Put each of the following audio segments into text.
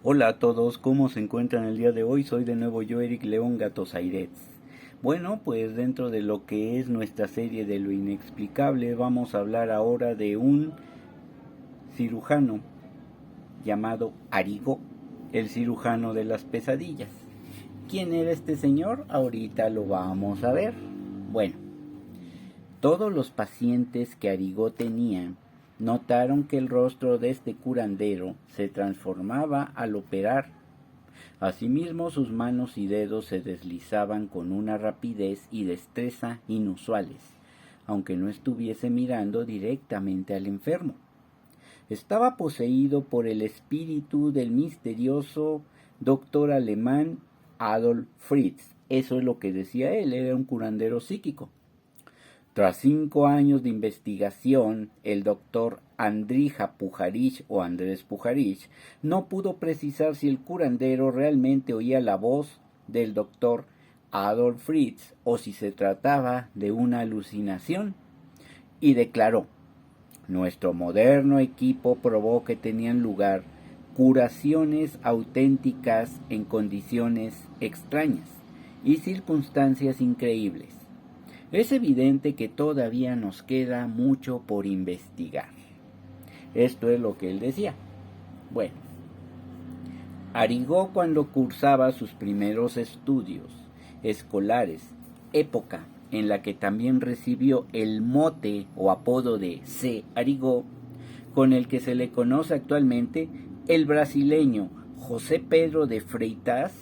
Hola a todos, ¿cómo se encuentran el día de hoy? Soy de nuevo yo, Eric León Gatosairetz. Bueno, pues dentro de lo que es nuestra serie de lo inexplicable, vamos a hablar ahora de un cirujano llamado Arigo, el cirujano de las pesadillas. ¿Quién era este señor? Ahorita lo vamos a ver. Bueno, todos los pacientes que Arigo tenía notaron que el rostro de este curandero se transformaba al operar. Asimismo, sus manos y dedos se deslizaban con una rapidez y destreza inusuales, aunque no estuviese mirando directamente al enfermo. Estaba poseído por el espíritu del misterioso doctor alemán Adolf Fritz. Eso es lo que decía él, era un curandero psíquico. Tras 5 años de investigación, el doctor Andrija Pujarich o Andrés Pujarich no pudo precisar si el curandero realmente oía la voz del doctor Adolf Fritz o si se trataba de una alucinación, y declaró: nuestro moderno equipo probó que tenían lugar curaciones auténticas en condiciones extrañas y circunstancias increíbles. Es evidente que todavía nos queda mucho por investigar. Esto es lo que él decía. Bueno, Arigo, cuando cursaba sus primeros estudios escolares, época en la que también recibió el mote o apodo de C. Arigo, con el que se le conoce actualmente, el brasileño José Pedro de Freitas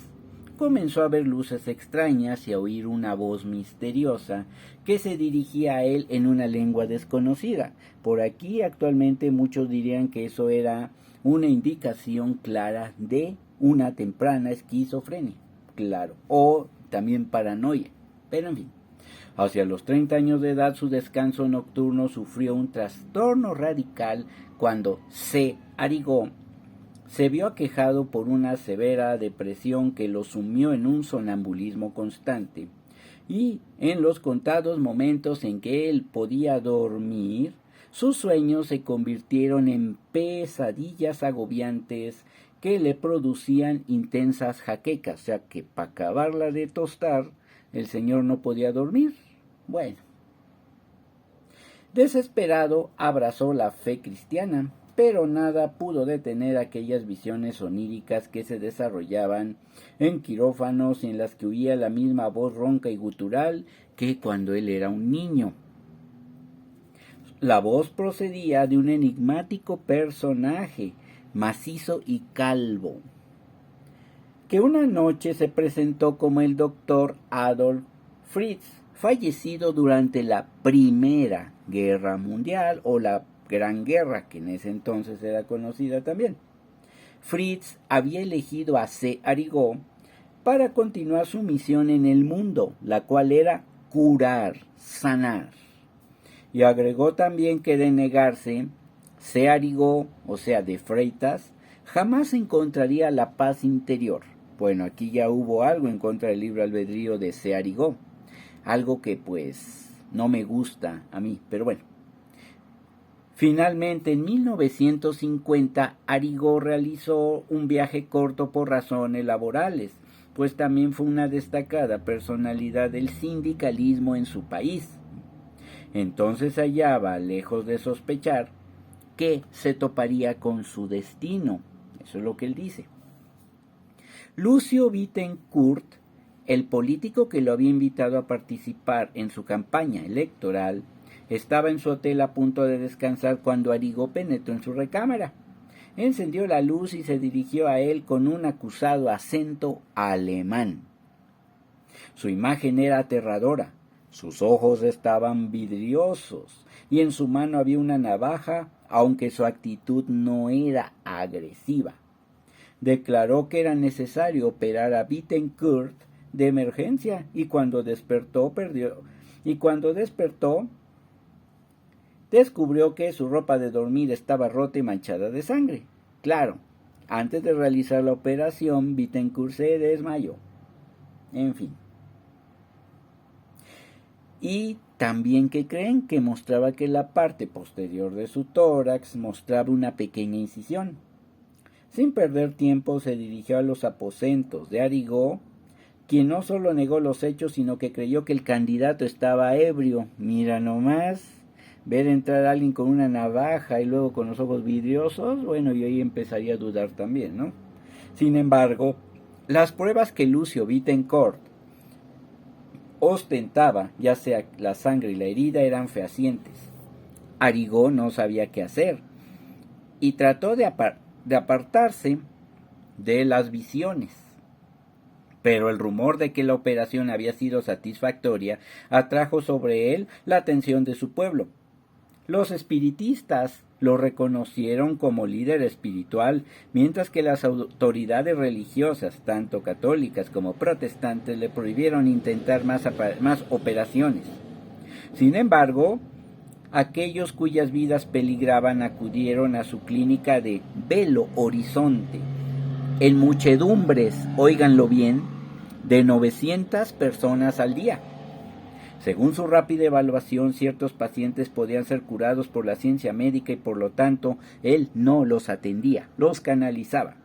comenzó a ver luces extrañas y a oír una voz misteriosa que se dirigía a él en una lengua desconocida. Por aquí actualmente muchos dirían que eso era una indicación clara de una temprana esquizofrenia, claro, o también paranoia, pero en fin. Hacia los 30 años de edad, su descanso nocturno sufrió un trastorno radical cuando C. Arigo se vio aquejado por una severa depresión que lo sumió en un sonambulismo constante, y en los contados momentos en que él podía dormir, sus sueños se convirtieron en pesadillas agobiantes que le producían intensas jaquecas, o sea que para acabarla de tostar, el señor no podía dormir. Bueno, desesperado abrazó la fe cristiana, pero nada pudo detener aquellas visiones oníricas que se desarrollaban en quirófanos y en las que oía la misma voz ronca y gutural que cuando él era un niño. La voz procedía de un enigmático personaje, macizo y calvo, que una noche se presentó como el doctor Adolf Fritz, fallecido durante la Primera Guerra Mundial o la Gran Guerra, que en ese entonces era conocida también. Fritz había elegido a C. Arigo para continuar su misión en el mundo, la cual era curar, sanar. Y agregó también que de negarse, C. Arigo, o sea, de Freitas, jamás encontraría la paz interior. Bueno, aquí ya hubo algo en contra del libre albedrío de C. Arigo, algo que pues no me gusta a mí, pero bueno. Finalmente, en 1950, Arigo realizó un viaje corto por razones laborales, pues también fue una destacada personalidad del sindicalismo en su país. Entonces hallaba, lejos de sospechar, que se toparía con su destino. Eso es lo que él dice. Lucio Bittencourt, el político que lo había invitado a participar en su campaña electoral, estaba en su hotel a punto de descansar cuando Arigo penetró en su recámara. Encendió la luz y se dirigió a él con un acusado acento alemán. Su imagen era aterradora. Sus ojos estaban vidriosos y en su mano había una navaja, aunque su actitud no era agresiva. Declaró que era necesario operar a Bittencourt de emergencia y cuando despertó descubrió que su ropa de dormir estaba rota y manchada de sangre. Claro, antes de realizar la operación, Bittencourt se desmayó. En fin. Y también que creen que mostraba que la parte posterior de su tórax mostraba una pequeña incisión. Sin perder tiempo se dirigió a los aposentos de Arigó, quien no solo negó los hechos, sino que creyó que el candidato estaba ebrio. Mira nomás, ver entrar a alguien con una navaja y luego con los ojos vidriosos, bueno, yo ahí empezaría a dudar también, ¿no? Sin embargo, las pruebas que Lucio Bittencourt ostentaba, ya sea la sangre y la herida, eran fehacientes. Arigó no sabía qué hacer y trató de apartarse de las visiones. Pero el rumor de que la operación había sido satisfactoria atrajo sobre él la atención de su pueblo. Los espiritistas lo reconocieron como líder espiritual, mientras que las autoridades religiosas, tanto católicas como protestantes, le prohibieron intentar más operaciones. Sin embargo, aquellos cuyas vidas peligraban acudieron a su clínica de Belo Horizonte, en muchedumbres, óiganlo bien, de 900 personas al día. Según su rápida evaluación, ciertos pacientes podían ser curados por la ciencia médica y por lo tanto él no los atendía, los canalizaba.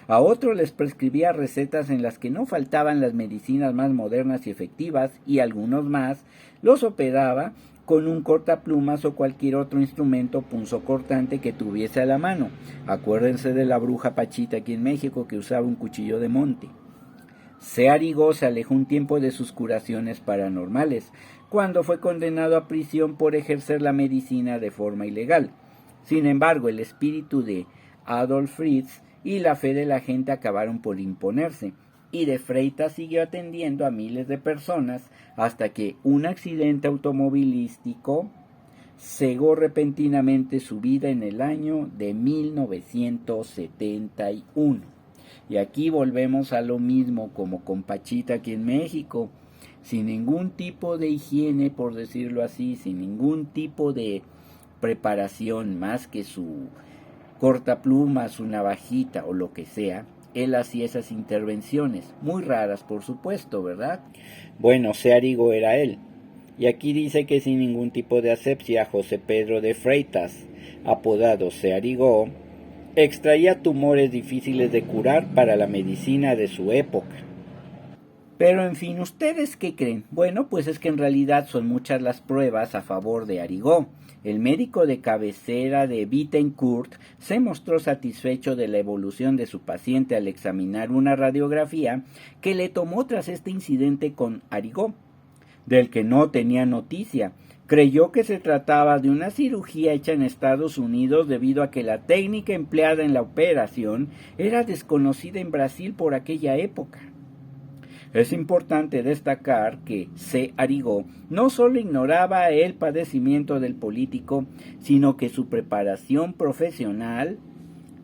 A otros les prescribía recetas en las que no faltaban las medicinas más modernas y efectivas, y algunos más los operaba con un cortaplumas o cualquier otro instrumento punzocortante que tuviese a la mano. Acuérdense de la bruja Pachita aquí en México, que usaba un cuchillo de monte. C. Arigó se alejó un tiempo de sus curaciones paranormales, cuando fue condenado a prisión por ejercer la medicina de forma ilegal. Sin embargo, el espíritu de Adolf Fritz y la fe de la gente acabaron por imponerse, y de Freitas siguió atendiendo a miles de personas hasta que un accidente automovilístico cegó repentinamente su vida en el año de 1971. Y aquí volvemos a lo mismo como con Pachita aquí en México, sin ningún tipo de higiene, por decirlo así, sin ningún tipo de preparación más que su cortapluma, su navajita o lo que sea. Él hacía esas intervenciones, muy raras por supuesto, ¿verdad? Bueno, C. Arigó era él. Y aquí dice que sin ningún tipo de asepsia, José Pedro de Freitas, apodado C. Arigó, extraía tumores difíciles de curar para la medicina de su época. Pero en fin, ¿ustedes qué creen? Bueno, pues es que en realidad son muchas las pruebas a favor de Arigó. El médico de cabecera de Bittencourt se mostró satisfecho de la evolución de su paciente al examinar una radiografía que le tomó tras este incidente con Arigó, del que no tenía noticia. Creyó que se trataba de una cirugía hecha en Estados Unidos debido a que la técnica empleada en la operación era desconocida en Brasil por aquella época. Es importante destacar que C. Arigó no solo ignoraba el padecimiento del político, sino que su preparación profesional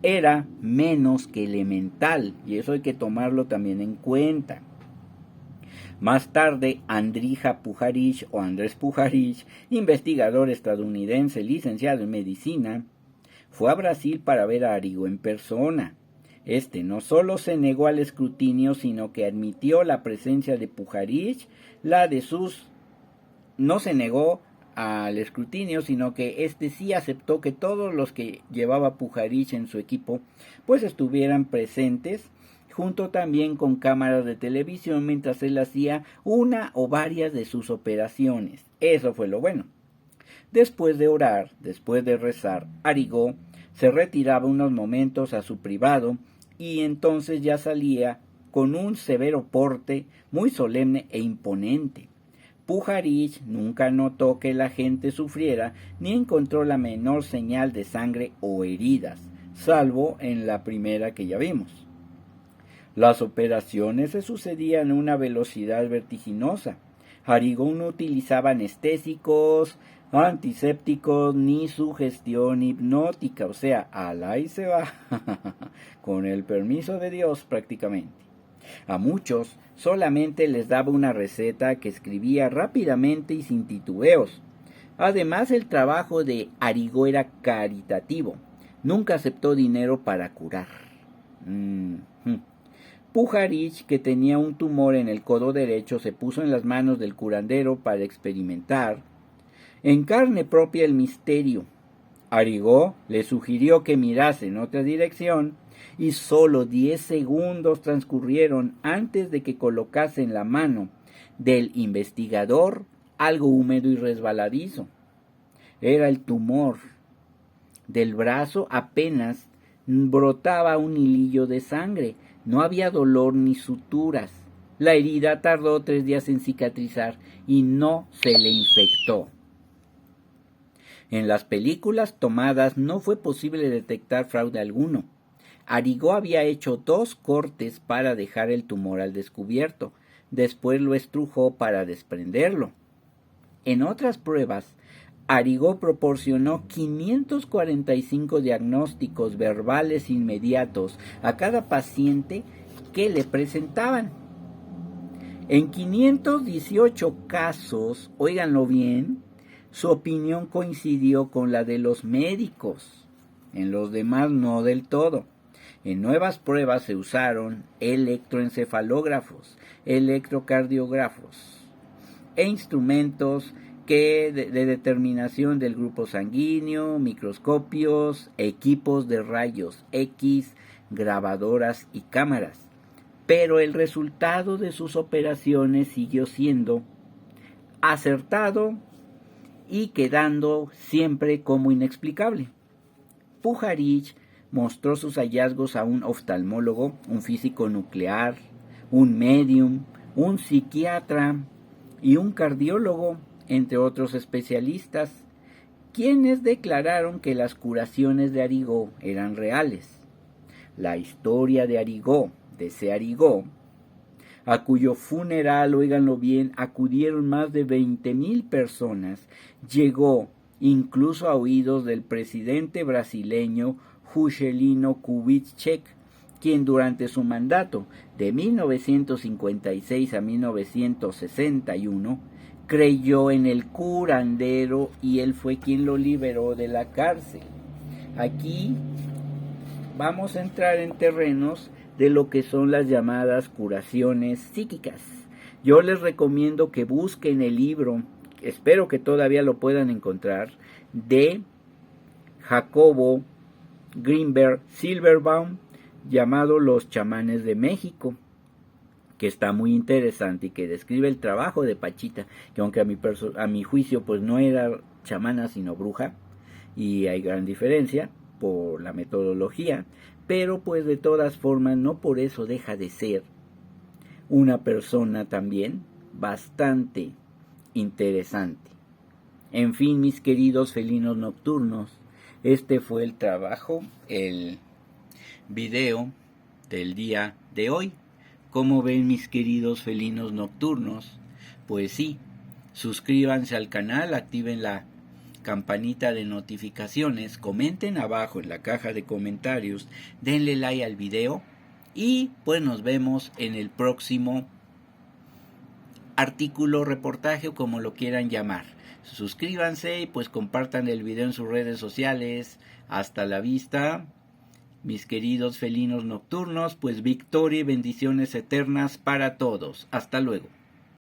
era menos que elemental, y eso hay que tomarlo también en cuenta. Más tarde, Andrija Pujarich o Andrés Pujarich, investigador estadounidense licenciado en medicina, fue a Brasil para ver a Arigó en persona. Este no solo se negó al escrutinio, sino que admitió la presencia de Pujarich, no se negó al escrutinio, sino que este sí aceptó que todos los que llevaba Pujarich en su equipo, pues estuvieran presentes, junto también con cámaras de televisión mientras él hacía una o varias de sus operaciones. Eso fue lo bueno. Después de orar, después de rezar, Arigó se retiraba unos momentos a su privado y entonces ya salía con un severo porte muy solemne e imponente. Pujarich nunca notó que la gente sufriera ni encontró la menor señal de sangre o heridas, salvo en la primera que ya vimos. Las operaciones se sucedían a una velocidad vertiginosa. Arigó no utilizaba anestésicos, antisépticos ni sugestión hipnótica, o sea, alá y se va, con el permiso de Dios prácticamente. A muchos solamente les daba una receta que escribía rápidamente y sin titubeos. Además, el trabajo de Arigó era caritativo, nunca aceptó dinero para curar. Pujarich, que tenía un tumor en el codo derecho, se puso en las manos del curandero para experimentar en carne propia el misterio. Arigó le sugirió que mirase en otra dirección y solo 10 segundos transcurrieron antes de que colocase en la mano del investigador algo húmedo y resbaladizo. Era el tumor. Del brazo apenas brotaba un hilillo de sangre. No había dolor ni suturas. La herida tardó 3 días en cicatrizar y no se le infectó. En las películas tomadas no fue posible detectar fraude alguno. Arigó había hecho 2 cortes para dejar el tumor al descubierto. Después lo estrujó para desprenderlo. En otras pruebas, Arigó proporcionó 545 diagnósticos verbales inmediatos a cada paciente que le presentaban. En 518 casos, óiganlo bien, su opinión coincidió con la de los médicos. En los demás no del todo. En nuevas pruebas se usaron electroencefalógrafos, electrocardiógrafos e instrumentos de determinación del grupo sanguíneo, microscopios, equipos de rayos X, grabadoras y cámaras. Pero el resultado de sus operaciones siguió siendo acertado y quedando siempre como inexplicable. Pujarich mostró sus hallazgos a un oftalmólogo, un físico nuclear, un médium, un psiquiatra y un cardiólogo, entre otros especialistas, quienes declararon que las curaciones de Arigó eran reales. La historia de Arigó, de C. Arigó, a cuyo funeral, óiganlo bien, acudieron más de 20,000 personas, llegó incluso a oídos del presidente brasileño Juscelino Kubitschek, quien durante su mandato de 1956 a 1961 creyó en el curandero y él fue quien lo liberó de la cárcel. Aquí vamos a entrar en terrenos de lo que son las llamadas curaciones psíquicas. Yo les recomiendo que busquen el libro, espero que todavía lo puedan encontrar, de Jacobo Greenberg Silverbaum, llamado Los chamanes de México, que está muy interesante y que describe el trabajo de Pachita, que aunque a mi juicio pues no era chamana sino bruja, y hay gran diferencia por la metodología, pero pues de todas formas no por eso deja de ser una persona también bastante interesante. En fin, mis queridos felinos nocturnos, este fue el trabajo, el video del día de hoy. ¿Cómo ven, mis queridos felinos nocturnos? Pues sí, suscríbanse al canal, activen la campanita de notificaciones, comenten abajo en la caja de comentarios, denle like al video y pues nos vemos en el próximo artículo, reportaje o como lo quieran llamar. Suscríbanse y pues compartan el video en sus redes sociales. Hasta la vista, mis queridos felinos nocturnos, pues victoria y bendiciones eternas para todos. Hasta luego.